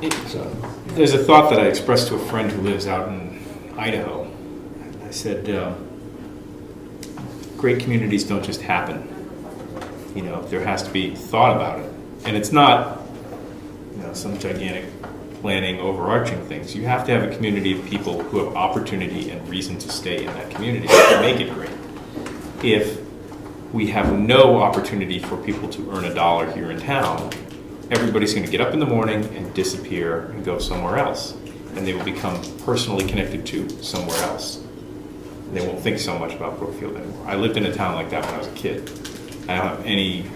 There's a thought that I expressed to a friend who lives out in Idaho. I said, great communities don't just happen. There has to be thought about it. And it's not, some gigantic planning, overarching things. You have to have a community of people who have opportunity and reason to stay in that community to make it great. If we have no opportunity for people to earn $1 here in town, everybody's going to get up in the morning and disappear and go somewhere else. And they will become personally connected to somewhere else. And they won't think so much about Brookfield anymore. I lived in a town like that when I was a kid. I don't have any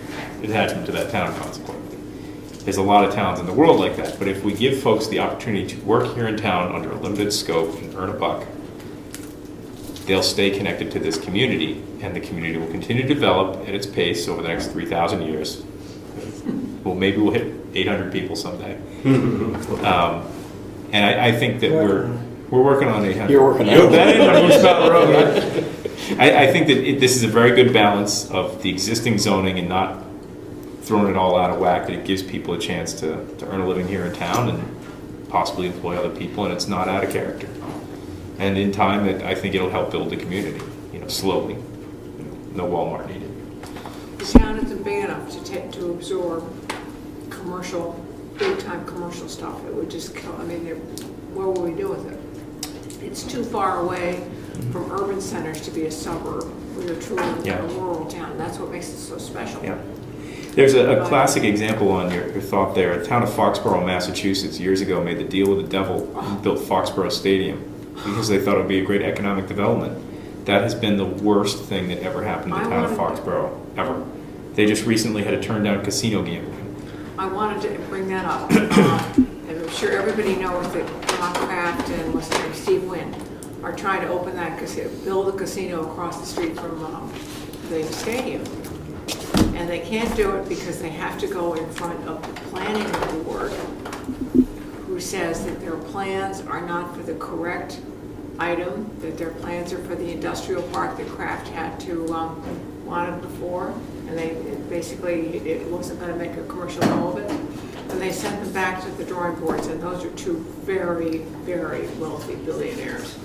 attachment to that town, consequently. There's a lot of towns in the world like that, but if we give folks the opportunity to work here in town under a limited scope and earn $1, they'll stay connected to this community, and the community will continue to develop at its pace over the next 3,000 years. Well, maybe we'll hit 800 people someday. And I think that we're working on 800. You're working on it. I think that this is a very good balance of the existing zoning and not throwing it all out of whack, that it gives people a chance to earn a living here in town and possibly employ other people, and it's not out of character. And in time, I think it'll help build the community, slowly. No Walmart needed. The town isn't big enough to absorb big-time commercial stuff. It would just kill. What will we do with it? It's too far away from urban centers to be a suburb. We're truly a rural town. That's what makes it so special. Yeah. There's a classic example on your thought there. The town of Foxborough, Massachusetts, years ago made the deal with the devil and built Foxborough Stadium because they thought it would be a great economic development. That has been the worst thing that ever happened to the town of Foxborough, ever. They just recently had to turn down casino gambling. I wanted to bring that up. And I'm sure everybody knows that Rock Craft and Steve Wynn are trying to open that build a casino across the street from the stadium. And they can't do it because they have to go in front of the planning board, who says that their plans are not for the correct item, that their plans are for the industrial park that Kraft had to wanted before, and it wasn't going to make a commercial go of it. And they sent them back to the drawing boards, and those are two very, very wealthy billionaires.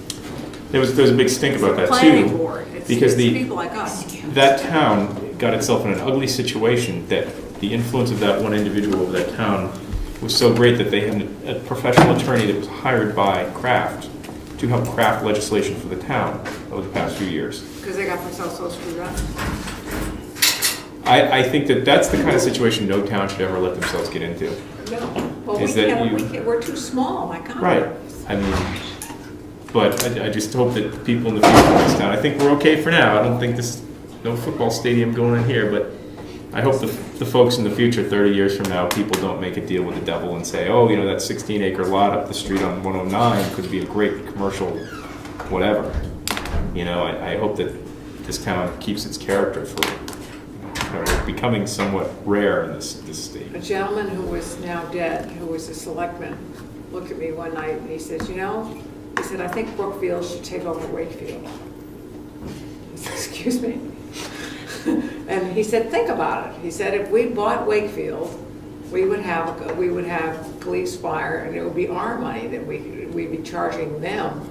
There was a big stink about that planning too, board. because it's people like us. That town got itself in an ugly situation that the influence of that one individual of that town was so great that they had a professional attorney that was hired by Kraft to help craft legislation for the town over the past few years. Because they got themselves so screwed up. I think that's the kind of situation no town should ever let themselves get into. No, well, we're too small. My God. Right. But I just hope that people in the future of this town, I think we're okay for now. I don't think no football stadium going in here, but I hope the folks in the future, 30 years from now, people don't make a deal with the devil and say, oh, that 16-acre lot up the street on 109 could be a great commercial whatever. I hope that this town keeps its character for becoming somewhat rare in this state. A gentleman who was now dead, who was a selectman, looked at me one night and he says, he said, I think Brookfield should take over Wakefield. I said, excuse me? And he said, think about it. He said, if we bought Wakefield, we would have police, fire, and it would be our money that we'd be charging them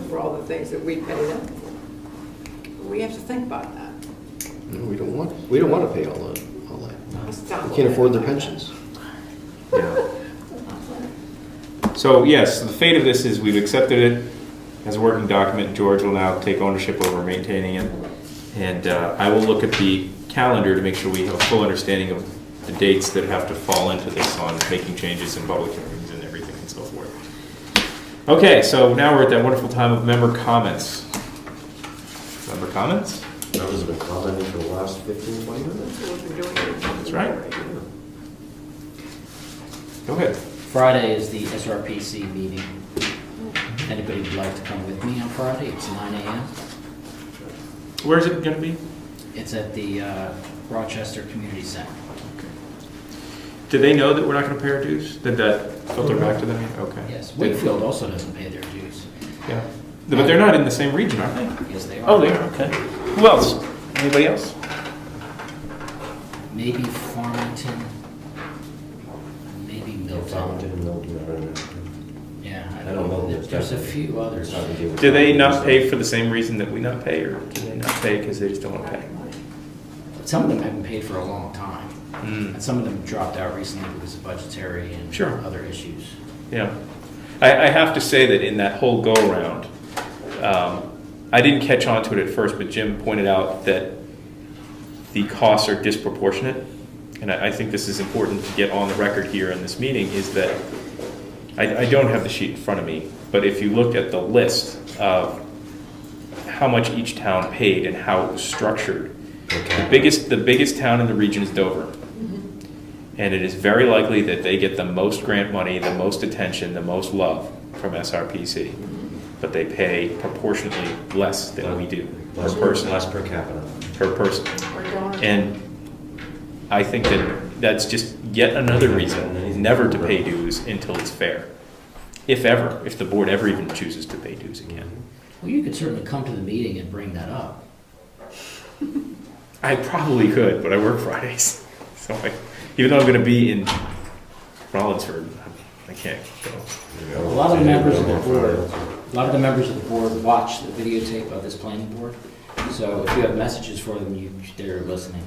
for all the things that we pay them. We have to think about that. No, we don't want to pay all that. We can't afford their pensions. Yeah. So yes, the fate of this is we've accepted it as a working document. George will now take ownership over maintaining it, and I will look at the calendar to make sure we have a full understanding of the dates that have to fall into this on making changes in public hearings and everything and so forth. Okay, so now we're at that wonderful time of member comments. Member comments? Members have been commenting for the last 15, 20 minutes. That's right. Go ahead. Friday is the SRPC meeting. Anybody would like to come with me on Friday? It's 9 a.m. Where is it going to be? It's at the Rochester Community Center. Okay. Do they know that we're not going to pay our dues? Did that filter back to them? Okay. Yes. Wakefield also doesn't pay their dues. Yeah. But they're not in the same region, are they? Yes, they are. Oh, they are. Okay. Who else? Anybody else? Maybe Farmington. Maybe Milton. Southampton, Milton, Yeah, I don't know. There's a few others. Do they not pay for the same reason that we not pay, or do they not pay because they just don't want to pay? Some of them haven't paid for a long time. Mm. And some of them dropped out recently because of budgetary and Sure. other issues. Yeah. I have to say that in that whole go-around, I didn't catch on to it at first, but Jim pointed out that the costs are disproportionate. And I think this is important to get on the record here in this meeting, is that I don't have the sheet in front of me, but if you look at the list of how much each town paid and how it was structured, the biggest town in the region is Dover. And it is very likely that they get the most grant money, the most attention, the most love from SRPC. But they pay proportionately less than we do per person. Less per capita. Per person. Or donors. And I think that that's just yet another reason never to pay dues until it's fair. If ever, if the board ever even chooses to pay dues again. Well, you could certainly come to the meeting and bring that up. I probably could, but I work Fridays. So even though I'm going to be in Rollinsford, I can't go. A lot of the members of the board watch the videotape of this planning board. So if you have messages for them, they're listening.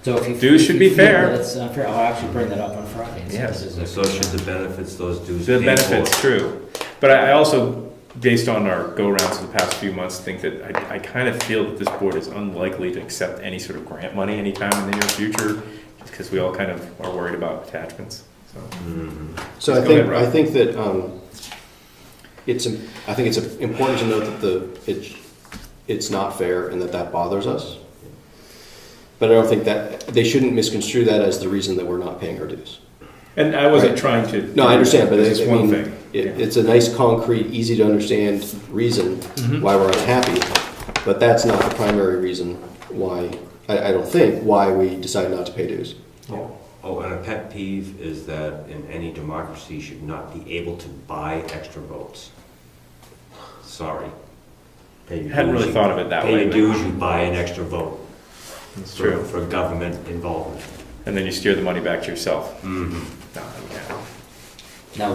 So if you Dues should be feel fair. that it's unfair, I'll actually bring that up on Friday. and say Yes. this is And so should the benefits those dues The pay benefits, for. true. But I also, based on our go-rounds of the past few months, think that I kind of feel that this board is unlikely to accept any sort of grant money anytime in the near future, just because we all kind of are worried about attachments. So. So Just I go ahead, think, Rob. I think that I think it's important to note that it's not fair and that bothers us. But I don't think that, they shouldn't misconstrue that as the reason that we're not paying our dues. And I wasn't Right. trying to. No, I understand, but It's just I one mean, thing. it's a nice, concrete, easy to understand reason Mhm. why we're unhappy, but that's not the primary reason why, I don't think, why we decide not to pay dues. Oh, and a pet peeve is that in any democracy should not be able to buy extra votes. Sorry. Pay your Hadn't dues, really thought of it that Pay way, your but- dues, you buy an extra vote. It's true. For government involvement. And then you steer the money back to yourself. Mm-hmm. No, yeah. Now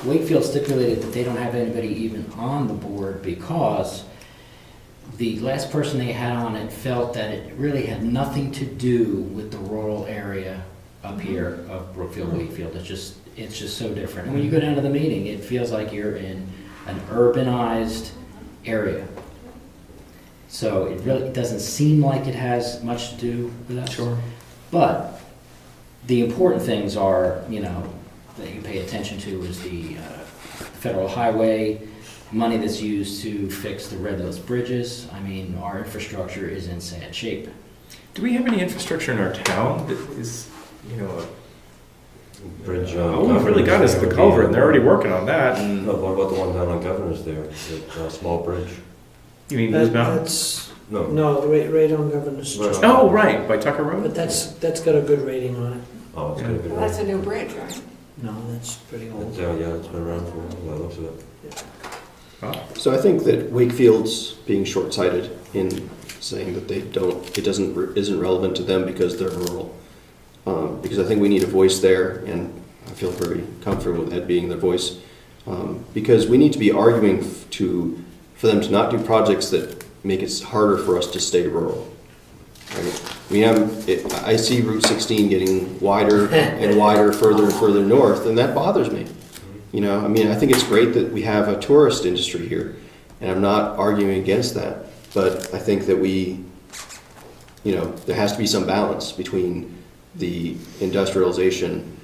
Wakefield stipulated that they don't have anybody even on the board because the last person they had on it felt that it really had nothing to do with the rural area up here of Brookfield, Wakefield. It's just so different. And when you go down to the meeting, it feels like you're in an urbanized area. So it really doesn't seem like it has much to do with us. Sure. But the important things are, that you pay attention to is the federal highway, money that's used to fix the Red Hills bridges. I mean, our infrastructure is in sad shape. Do we have any infrastructure in our town that is, Bridge. all we've really got is the culvert, and they're already working on that. And No, what about the one down on Governor's there, the small bridge? you mean Moose Mountain? That's, No. no, right on Governor's Right Street. on. Oh, right, by Tucker Road. But that's got a good rating on it. Oh, it's gonna be. Well, that's a new bridge, right? No, that's pretty old. Yeah, it's been around for a while, looks of it. Oh. So I think that Wakefield's being short-sighted in saying that isn't relevant to them because they're rural. Because I think we need a voice there, and I feel very comfortable with that being their voice. Because we need to be arguing for them to not do projects that make it harder for us to stay rural. Right? I see Route 16 getting wider and wider, further and further north, and that bothers me. I think it's great that we have a tourist industry here, and I'm not arguing against that. But I think that there has to be some balance between the industrialization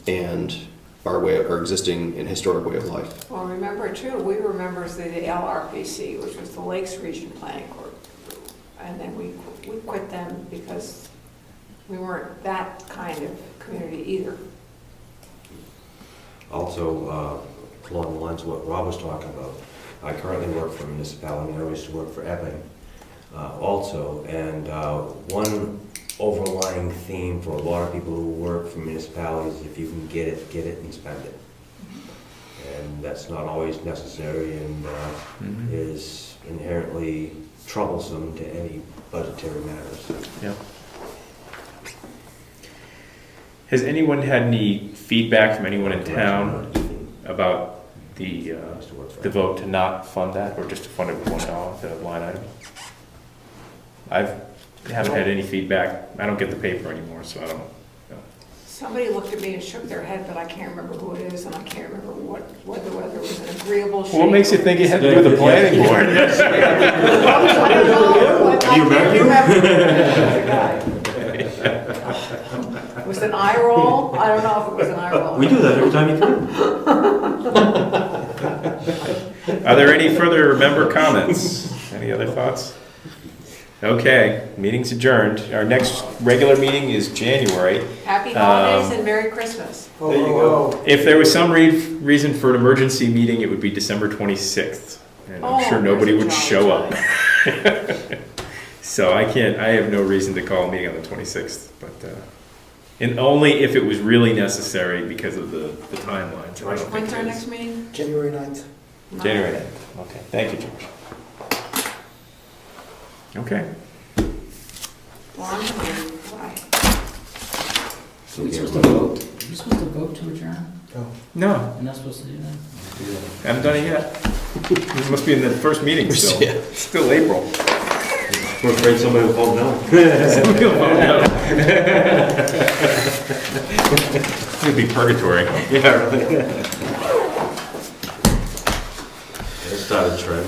and our existing and historic way of life. Well, remember too, we were members of the LRPC, which was the Lakes Region Planning Group. And then we quit them because we weren't that kind of community either. Also, along the lines of what Rob was talking about, I currently work for a municipality, and I used to work for Epping also, and one overlying theme for a lot of people who work for municipalities, if you can get it and spend it. And that's not always necessary and is inherently troublesome to any budgetary matters. Yeah. Has anyone had any feedback from anyone in town about the vote to not fund that, or just to fund it with $1, the line item? I haven't had any feedback. I don't get the paper anymore, so I don't know. Somebody looked at me and shook their head, but I can't remember who it is, and I can't remember whether it was an agreeable shake. What makes you think it had to do with the planning board? I don't know. I can't remember. Was it an eye roll? I don't know if it was an eye roll. We do that every time you come. Are there any further member comments? Any other thoughts? Okay, meeting's adjourned. Our next regular meeting is January. Happy holidays and Merry Christmas. There you go. If there was some reason for an emergency meeting, it would be December 26th. And I'm sure nobody would show up. So I have no reason to call a meeting on the 26th, but, and only if it was really necessary because of the timelines. I don't think When's our it is. next meeting? January 9th. January 9th. Okay, thank you, George. Okay. Well, I'm gonna bye. Are we supposed to vote? Are you supposed to vote to adjourn? No, You're not supposed to do that? haven't done it yet. This must be in the first meeting still. Yeah. Still April. We're afraid somebody will vote no. It'll be purgatory. Yeah, really. Let's start a trend.